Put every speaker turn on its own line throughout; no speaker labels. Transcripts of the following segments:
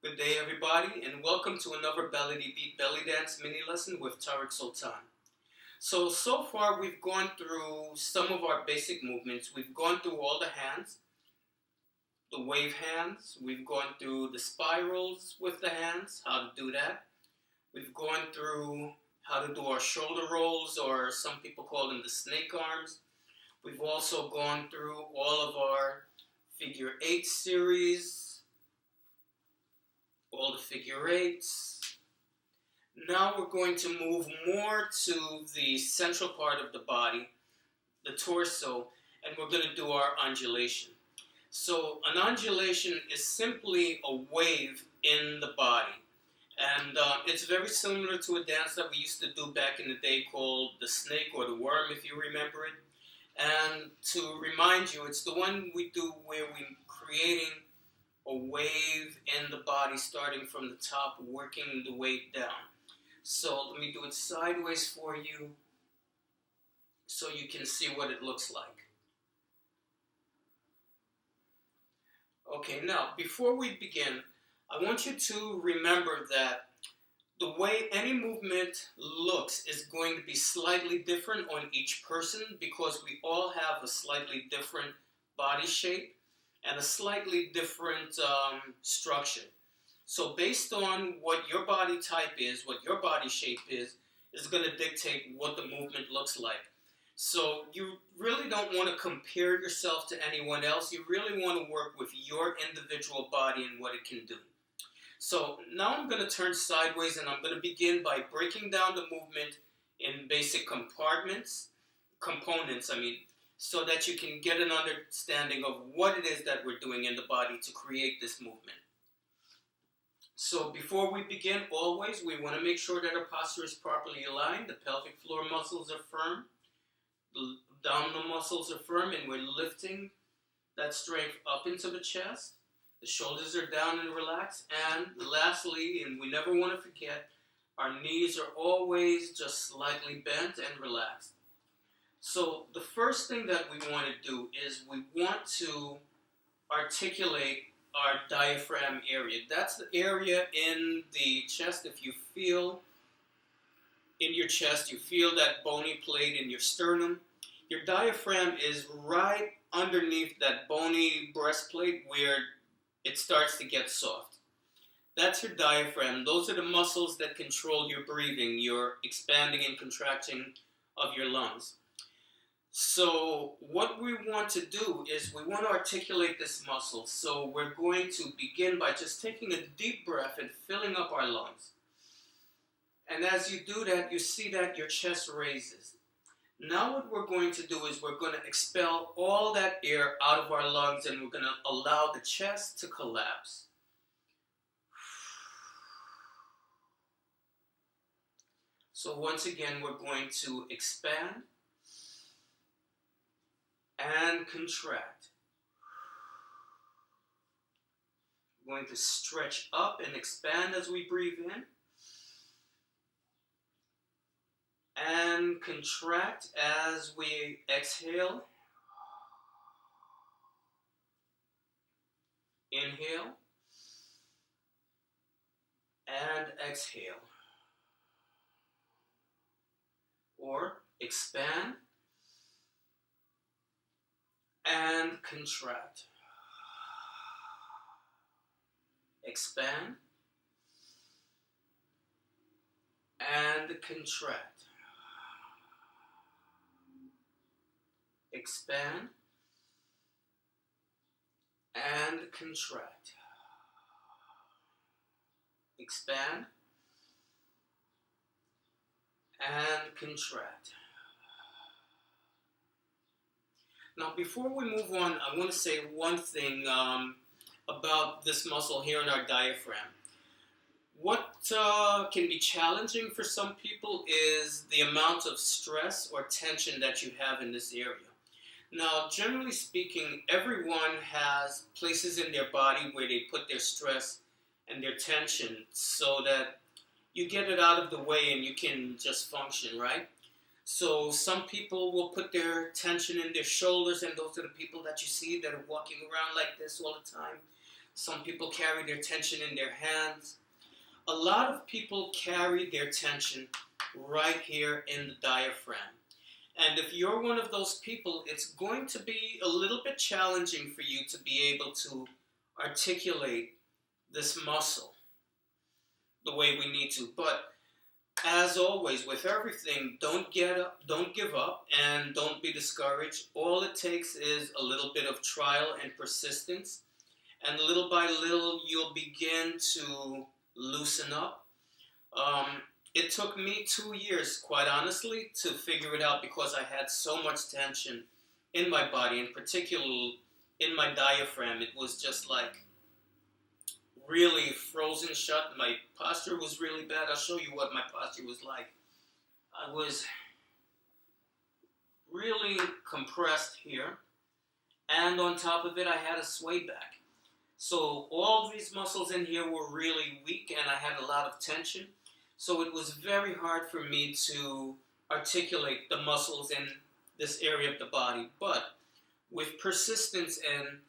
Good day, everybody, and welcome to another Belly Beat Belly Dance mini lesson with Tariq Sultan. So far we've gone through some of our basic movements. We've gone through all the hands, the wave hands. We've gone through the spirals with the hands, how to do that. We've gone through how to do our shoulder rolls, or some people call them the snake arms. We've also gone through all of our figure eight series, all the figure eights. Now we're going to move more to the central part of the body, the torso, and we're going to do our undulation. So an undulation is simply a wave in the body. And it's very similar to a dance that we used to do back in the day called the snake or the worm, if you remember it. And to remind you, it's the one we do where we're creating a wave in the body starting from the top, working the weight down. So let me do it sideways for you so you can see what it looks like. Okay, now before we begin, I want you to remember that the way any movement looks is going to be slightly different on each person because we all have a slightly different body shape and a slightly different structure. So based on what your body type is, what your body shape is going to dictate what the movement looks like. So you really don't want to compare yourself to anyone else. You really want to work with your individual body and what it can do. So now I'm going to turn sideways and I'm going to begin by breaking down the movement in basic components, so that you can get an understanding of what it is that we're doing in the body to create this movement. So before we begin, always, we want to make sure that our posture is properly aligned. The pelvic floor muscles are firm. The abdominal muscles are firm, and we're lifting that strength up into the chest. The shoulders are down and relaxed. And lastly, and we never want to forget, our knees are always just slightly bent and relaxed. So the first thing that we want to do is we want to articulate our diaphragm area. That's the area in the chest. If you feel in your chest, you feel that bony plate in your sternum. Your diaphragm is right underneath that bony breastplate where it starts to get soft. That's your diaphragm. Those are the muscles that control your breathing, your expanding and contracting of your lungs. So what we want to do is we want to articulate this muscle. So we're going to begin by just taking a deep breath and filling up our lungs. And as you do that, you see that your chest raises. Now what we're going to do is we're going to expel all that air out of our lungs and we're going to allow the chest to collapse. So once again, we're going to expand and contract. We're going to stretch up and expand as we breathe in. And contract as we exhale. Inhale. And exhale. Or expand and contract. Expand and contract. Expand and contract. Expand and contract. Now, before we move on, I want to say one thing about this muscle here in our diaphragm. What can be challenging for some people is the amount of stress or tension that you have in this area. Now, generally speaking, everyone has places in their body where they put their stress and their tension so that you get it out of the way and you can just function, right? So some people will put their tension in their shoulders, and those are the people that you see that are walking around like this all the time. Some people carry their tension in their hands. A lot of people carry their tension right here in the diaphragm. And if you're one of those people, it's going to be a little bit challenging for you to be able to articulate this muscle the way we need to. But as always, with everything, don't give up, and don't be discouraged. All it takes is a little bit of trial and persistence, and little by little, you'll begin to loosen up. It took me 2 years, quite honestly, to figure it out because I had so much tension in my body, in particular in my diaphragm. It was just like really frozen shut. My posture was really bad. I'll show you what my posture was like. I was really compressed here, and on top of it, I had a sway back. So all these muscles in here were really weak, and I had a lot of tension. So it was very hard for me to articulate the muscles in this area of the body. But with persistence and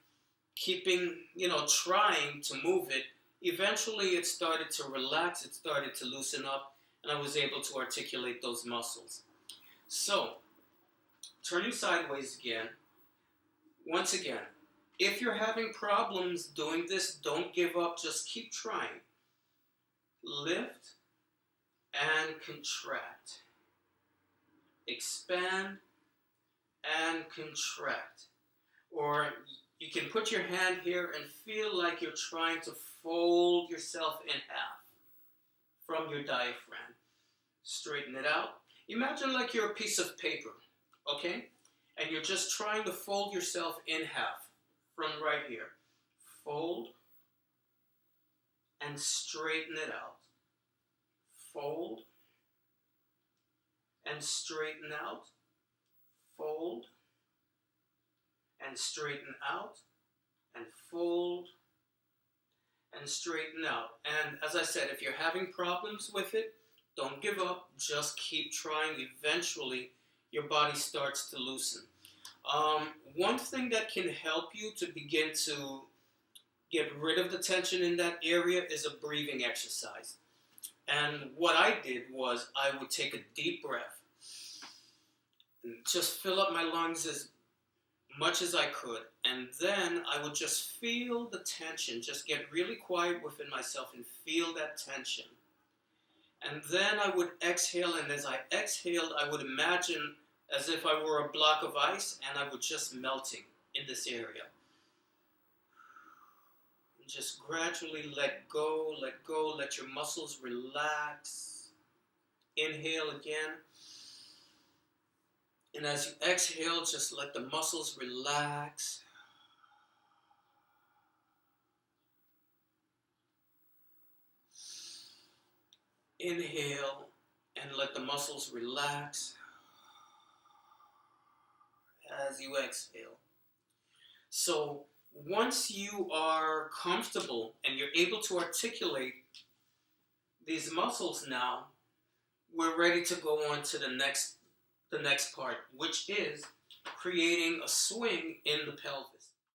keeping, trying to move it, eventually it started to relax, it started to loosen up, and I was able to articulate those muscles. So, turning sideways again, once again, if you're having problems doing this, don't give up, just keep trying. Lift and contract. Expand and contract. Or you can put your hand here and feel like you're trying to fold yourself in half from your diaphragm. Straighten it out. Imagine like you're a piece of paper, okay? And you're just trying to fold yourself in half from right here. Fold and straighten it out. Fold and straighten out. Fold and straighten out, and fold and straighten out. And as I said, if you're having problems with it, don't give up, just keep trying. Eventually your body starts to loosen. One thing that can help you to begin to get rid of the tension in that area is a breathing exercise. And what I did was I would take a deep breath and just fill up my lungs as much as I could, and then I would just feel the tension, just get really quiet within myself and feel that tension. And then I would exhale, and as I exhaled, I would imagine as if I were a block of ice, and I would just melting in this area. And just gradually let go, let your muscles relax. Inhale again. And as you exhale, just let the muscles relax. Inhale and let the muscles relax as you exhale. So once you are comfortable and you're able to articulate these muscles now, we're ready to go on to the next part, which is creating a swing in the pelvis.